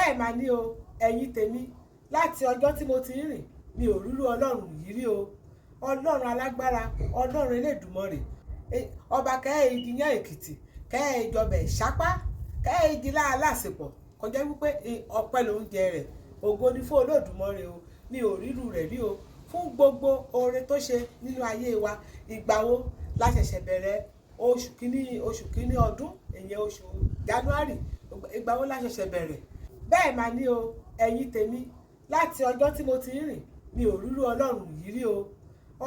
bẹ́ẹ̀ máa ní o ẹ̀yin tèmi láti ọjọ́ tí mo ti ń rìn mi ò rírú ọlọ́run yìí rí o. Ọlọ́run alágbára, ọlọ́run elédùmarè, ọba kẹ́ẹ̀ igi yán èkìtì kẹ́ẹ̀ ìjọba ìṣápá kẹ́ẹ̀ igi láàlásìpọ̀ kọjá wípé ọpẹ́ lóúnjẹ rẹ̀. Ògo ni fún Olódùmarè o, mi ò rírú rẹ̀ rí o fún gbogbo oore tó ṣe nínú ayé wa. Ìgbà wo la ṣẹ̀ṣẹ̀ bẹ̀rẹ̀ oṣù kínní ọdún, ìyẹn oṣù January, ìgbà wo la ṣẹ̀ṣẹ̀ bẹ̀rẹ̀. Bẹ́ẹ̀ máa ní o ẹ̀yin tèmi láti ọjọ́ tí mo ti ń rìn mi ò rírú ọlọ́run yìí rí o.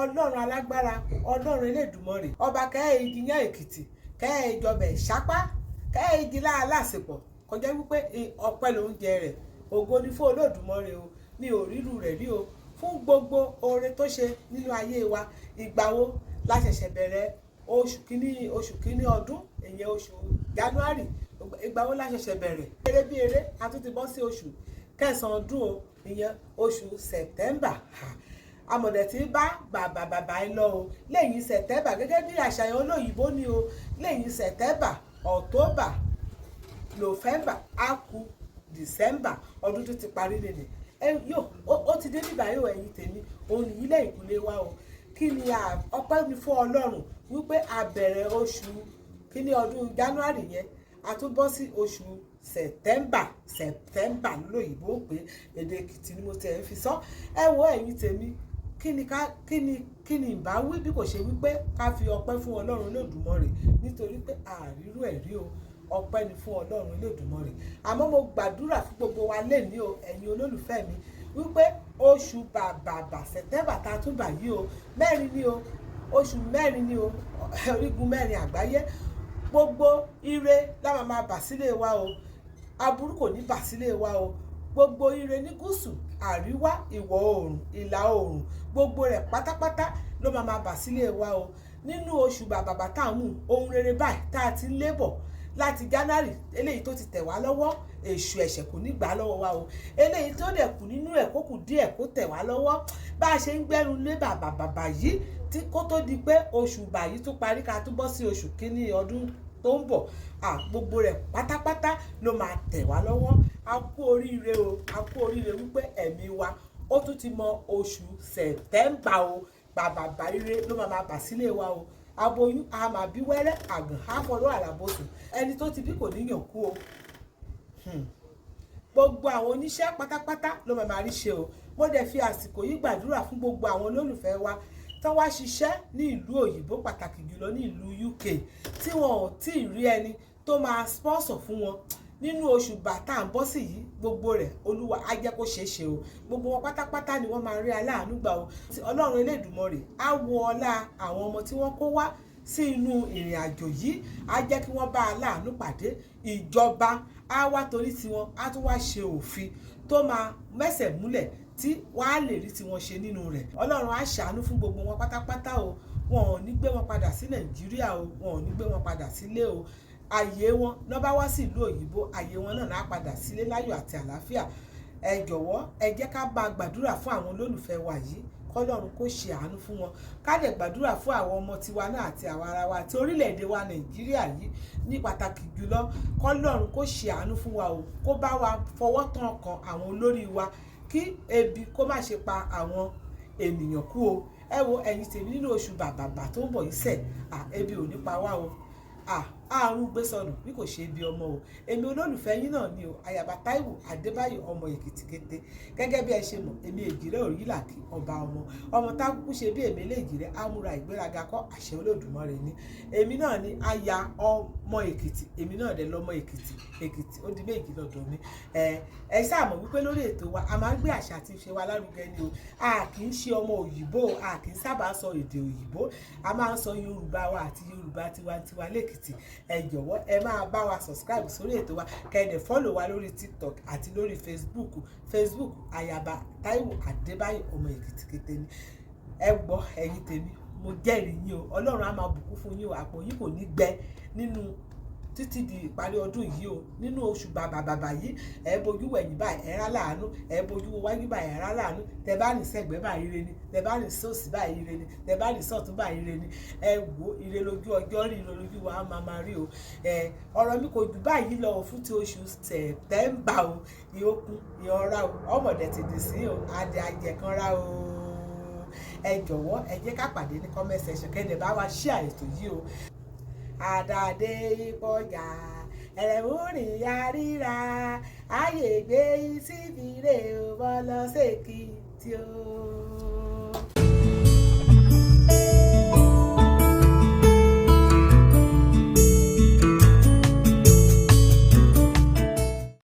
Ọlọ́run alágbára, ọlọ́run elédùmarè, ọba kẹ́ẹ̀ igi yán èkìtì kẹ́ẹ̀ ìjọba ìṣápá kẹ́ẹ̀ igi láàlásìpọ̀ kọjá wípé ọpẹ́ lóúnjẹ rẹ̀. Ògo ni fún Olódùmarè o, mi ò rírú rẹ̀ rí o fún gbogbo oore tó ṣe nínú ayé wa. Ìgbà wo la ṣẹ̀ṣẹ̀ bẹ̀rẹ̀ oṣù kínní ọdún, ìyẹn oṣù January, ìgbà wo la ṣẹ̀ṣẹ̀ bẹ̀rẹ̀. Eré bí eré a tún ti bọ́ sí oṣù kẹsàn-án ọdún o, ìyẹn oṣù September. Amọ̀dẹ̀ tí bá bàbà ẹ lọ o lẹ́yìn September gẹ́gẹ́ bí àṣàyàn olóyìnbó ni o. Lẹ́yìn September, October, November, á kù December, ọdún tó ti parí nìyẹn. Ó ti dé nígbà yóò ẹ̀yin tèmi, òun nìyí lẹ́yìn ìkúlé wa o. Kí ni ọpẹ́ ni fún Ọlọ́run wípé a bẹ̀rẹ̀ oṣù kínní ọdún January yẹn, a tún bọ́ sí oṣù September lóyìnbó pé èdè Èkìtì ni mo ti ẹ̀ ń fi sọ. Ẹ wo ẹ̀yin tèmi, kí ni ìbá wí bí kò ṣe wípé ká fi ọpẹ́ fún Ọlọ́run Olódùmarè nítorí pé àrírú ẹ̀ rí o. Ọpẹ́ ni fún Ọlọ́run Olódùmarè. Àmọ́ mo gbàdúrà fún gbogbo wa lénìí o ẹ̀yin olólùfẹ́ mi wípé oṣù bàbà September tá a tún bà yìí o, mẹ́rin ni o, oṣù mẹ́rin ni o, orígun mẹ́rin àgbáyé. Gbogbo ire la máa bà sílé wa o, aburú kò ní bà sílé wa o. Gbogbo ire ní gúúsù, àríwá, ìwọ̀ oòrùn, ìlà oòrùn, gbogbo rẹ̀ pátápátá ló máa bà sílé wa o. Nínú oṣù bàbà tá a mú ohun rere báyìí tá a ti ń lébọ̀ láti January, eléyìí tó ti tẹ̀ wá lọ́wọ́, èṣù ẹ̀ṣẹ̀ kò ní gbà lọ́wọ́ wa o. Eléyìí tó dẹ̀ kù nínú ẹ̀ kó kù díẹ̀ kó tẹ̀ wá lọ́wọ́. Bá a ṣe ń gbẹ́nu lé bàbà yìí tí kó tó di pé oṣù báyìí tó parí ká tó bọ́ sí oṣù kínní ọdún tó ń bọ̀, gbogbo rẹ̀ pátápátá ló máa tẹ̀ wá lọ́wọ́. A kú oríire o, a kú oríire wípé ẹ̀mí wa ó tún ti mọ oṣù September o. Bàbà ire ló máa bà sílé wa o. Aboyún a máa bí wẹ́rẹ́, àgàn á fọlọ́ àlàbòsùn, ẹni tó ti bí kò níyàn kú o. Gbogbo àwọn oníṣẹ́ pátápátá ló máa rí ṣe o. Mo dẹ̀ fi àsìkò yìí gbàdúrà fún gbogbo àwọn olólùfẹ́ wa tán wá ṣiṣẹ́ ní ìlú òyìnbó, pàtàkì jùlọ ní ìlú UK, tí wọn ò tí ì rí ẹni tó máa sponsor fún wọn nínú oṣù bàtà ń bọ́ sí yìí. Gbogbo rẹ̀ Olúwa á jẹ́ kó ṣeé ṣe o. Gbogbo wọn pátápátá ni wọ́n máa rí aláàánú gbà o. Ọlọ́run Elédùmarè á wo ọlá àwọn ọmọ tí wọ́n kó wá sí inú ìrìn àjò yìí, á jẹ́ kí wọ́n bá aláàánú pàdé. Ìjọba á wá torí tiwọn, á tún wá ṣe òfin tó máa mẹ́sẹ̀ múlẹ̀ tí wọ́n á lè rí tiwọn ṣe nínú rẹ̀. Ọlọ́run á ṣàánú fún gbogbo wọn pátápátá o. Wọn ò ní gbé wọn padà sí Nàìjíríà o, wọn ò ní gbé wọn padà sílé o. Àyè wọn lọ́ bá wá sí ìlú òyìnbó, àyè wọn náà á padà sílé láyọ̀ àti àlàáfíà. Ẹ jọ̀wọ́ ẹ jẹ́ ká bá gbàdúrà fún àwọn olólùfẹ́ wa yìí, kọ́lọ́run kó ṣe àánú fún wọn. Ká dẹ̀ gbàdúrà fún àwọn ọmọ tiwa náà àti àwọn ará wa àti orílẹ̀-èdè wa Nàìjíríà yìí ní pàtàkì jùlọ. Kọ́lọ́run kó ṣe àánú fún wa o, kó bá wa fọwọ́ tán ọkàn àwọn olórí wa kí ebi kó má ṣe pa àwọn ènìyàn kú o. Ẹ wo ẹ̀yin tèmi, nínú oṣù bàbà tó ń bọ̀ yìí sẹ̀, ebi ò ní pa wá o. àrùn gbé sọnù bí kò ṣe bí ọmọ o. Èmi olólùfẹ́ yín náà ni o, Ayaba Táíwò Adébáyọ̀ ọmọ Èkìtì kété. Gẹ́gẹ́ bí ẹ ṣe mọ̀, èmi Èjìrẹ́ Òrìlà kí ọba ọmọ tá kúkú ṣe bí èmi Èjìrẹ́ amúra ìgbéraga kọ́ àṣẹ Olódùmarè ni. Èmi náà ni aya ọmọ Èkìtì, èmi náà dẹ̀ lọ́mọ Èkìtì ó di méjì lọ́dọ̀ mi. Ẹ sáà mọ̀ wípé lórí ètò wa a máa ń gbé àṣà àti ìṣe wa lárugẹ ni o. A kì í ṣe ọmọ òyìnbó, a kì í sábà sọ èdè òyìnbó, a máa ń sọ Yorùbá wa àti Yorùbá tiwantiwa lẹ́kìtì. Ẹ jọ̀wọ́ ẹ máa bá wa subscribe sórí ètò wa, kẹ́ẹ̀dẹ̀ follow wa lórí TikTok àti lórí Facebook Ayaba Táíwò Adébáyọ̀ ọmọ Èkìtì kété ni. Ẹ gbọ́ ẹ̀yin tèmi, mo jẹ́rìí yín o, Ọlọ́run á máa bùkún fún yín o, àpò yín kò ní gbẹ nínú títí di ìparí ọdún yìí o nínú oṣù bàbà yìí ẹ bojú wẹ̀yìn báyìí ẹ rá láàánú ẹ bojú wájú báyìí ẹ rá láàánú tẹ bá ní sẹ́gbẹ́ báyìí ire ni tẹ bá ní sóòsì báyìí ire ni tẹ bá ní sọ́ọ̀tún báyìí ire ni ẹ wò ire lójú ọjọ́ rí ire lójú wa máa rí o ọ̀rọ̀ mi kò jù báyìí lọ fún ti oṣù Sẹ̀tẹ́mbà o ìyókù ìyọ̀ra o ọmọdé ti dì sí o adé ajẹ̀kanra o ẹ jọ̀wọ́ ẹ jẹ́ ká pàdé ní comment section kẹ́ni bá wa share ètò yìí o àdàdé ìpọ̀jà ẹ̀rẹ̀múrìn àríra ayé gbé síbi rè o bọ́ lọ sèkì tí o.